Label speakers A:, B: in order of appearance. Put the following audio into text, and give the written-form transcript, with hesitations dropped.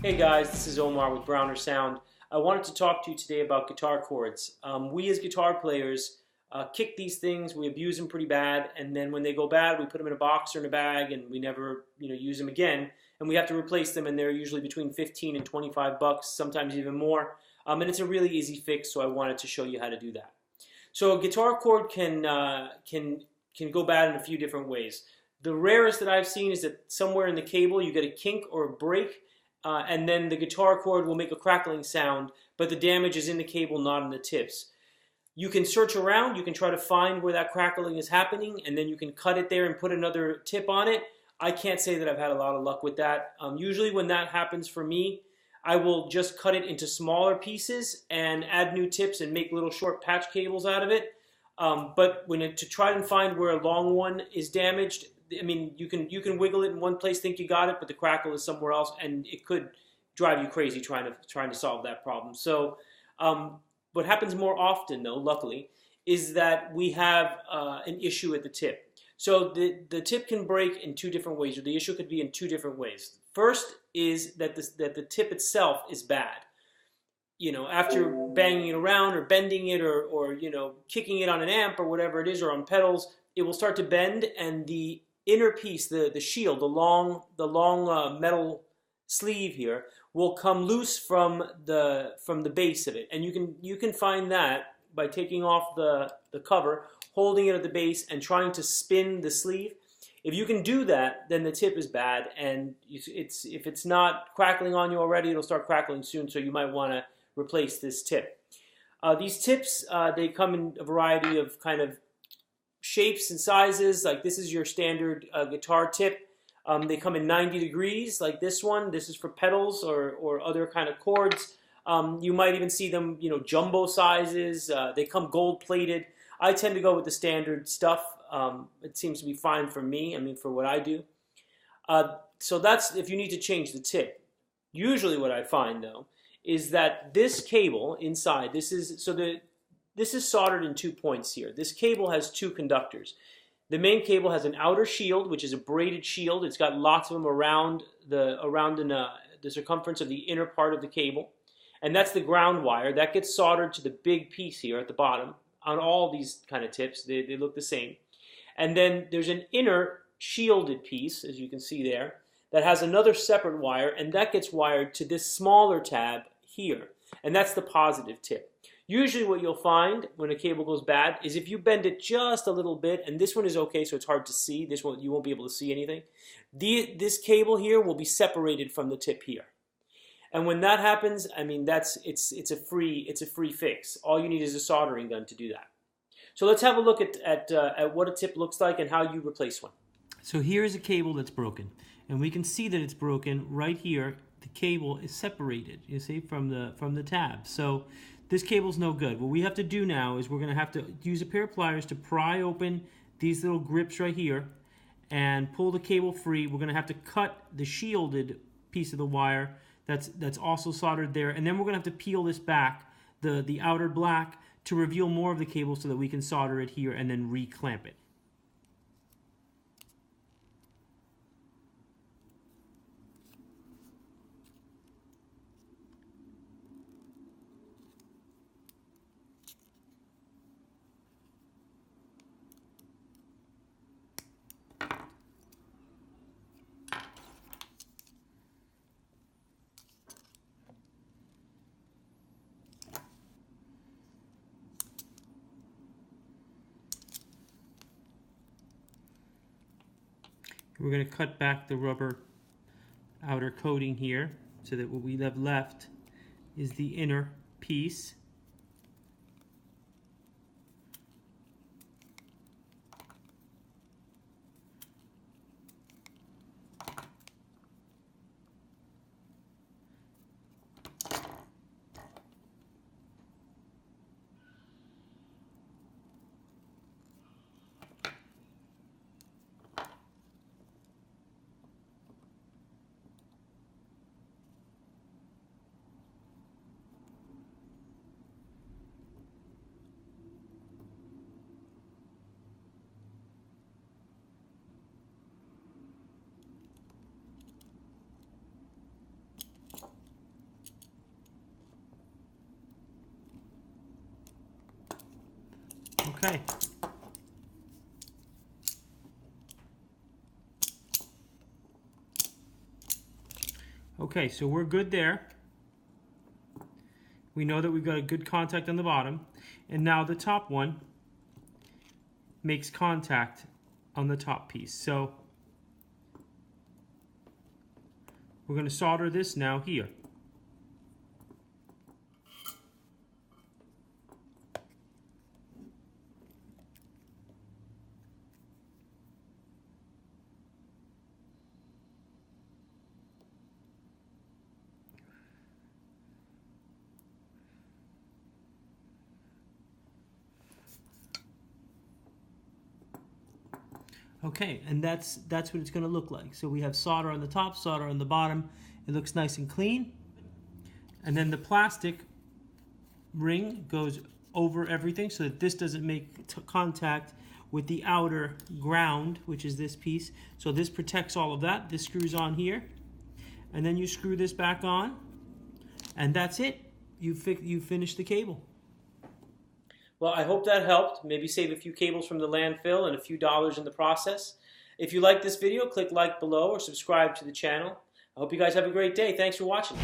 A: Hey guys, this is Omar with Browner Sound. I wanted to talk to you today about guitar chords. We as guitar players kick these things, we abuse them pretty bad, and then when they go bad, we put them in a box or in a bag, and we never, use them again. And we have to replace them, and they're usually between 15 and 25 bucks, sometimes even more. And it's a really easy fix, so I wanted to show you how to do that. So a guitar cord can go bad in a few different ways. The rarest that I've seen is that somewhere in the cable you get a kink or a break, and then the guitar cord will make a crackling sound, but the damage is in the cable, not in the tips. You can search around, you can try to find where that crackling is happening, and then you can cut it there and put another tip on it. I can't say that I've had a lot of luck with that. Usually when that happens for me, I will just cut it into smaller pieces and add new tips and make little short patch cables out of it. But to try and find where a long one is damaged, I mean, you can wiggle it in one place, think you got it, but the crackle is somewhere else, and it could drive you crazy trying to solve that problem. So, what happens more often, though, luckily, is that we have an issue at the tip. So the tip can break in two different ways, or the issue could be in two different ways. First is that the tip itself is bad. After banging it around or bending it or kicking it on an amp or whatever it is, or on pedals, it will start to bend, and the inner piece, the shield, the long metal sleeve here, will come loose from the base of it, and you can find that by taking off the cover, holding it at the base, and trying to spin the sleeve. If you can do that, then the tip is bad, and if it's not crackling on you already, it'll start crackling soon. So you might want to replace this tip. These tips, they come in a variety of kind of shapes and sizes. Like this is your standard guitar tip. They come in 90 degrees, like this one. This is for pedals or other kind of chords. You might even see them, jumbo sizes. They come gold plated. I tend to go with the standard stuff. It seems to be fine for me. I mean, for what I do. So that's if you need to change the tip. Usually, what I find though is that this cable inside, this is soldered in 2 points here. This cable has two conductors. The main cable has an outer shield, which is a braided shield. It's got lots of them around the circumference of the inner part of the cable. And that's the ground wire. That gets soldered to the big piece here at the bottom. On all these kind of tips, they look the same. And then there's an inner shielded piece, as you can see there, that has another separate wire, and that gets wired to this smaller tab here. And that's the positive tip. Usually what you'll find when a cable goes bad is if you bend it just a little bit, and this one is okay, so it's hard to see. This one, you won't be able to see anything. This cable here will be separated from the tip here. And when that happens, I mean, it's a free fix. All you need is a soldering gun to do that. So let's have a look at what a tip looks like and how you replace one.
B: So here's a cable that's broken, and we can see that it's broken right here. The cable is separated, you see, from the tab. So this cable's no good. What we have to do now is we're going to have to use a pair of pliers to pry open these little grips right here and pull the cable free. We're going to have to cut the shielded piece of the wire that's also soldered there, and then we're going to have to peel this back, the outer black, to reveal more of the cable so that we can solder it here and then re-clamp it. We're going to cut back the rubber outer coating here so that what we have left is the inner piece. Okay. Okay, so we're good there. We know that we've got a good contact on the bottom. And now the top one makes contact on the top piece. So we're going to solder this now here. Okay, and that's what it's going to look like. So we have solder on the top, solder on the bottom. It looks nice and clean. And then the plastic ring goes over everything so that this doesn't make contact with the outer ground, which is this piece. So this protects all of that. This screws on here. And then you screw this back on. And that's it. You finished the cable.
A: Well, I hope that helped. Maybe save a few cables from the landfill and a few dollars in the process. If you like this video, click like below or subscribe to the channel. I hope you guys have a great day. Thanks for watching.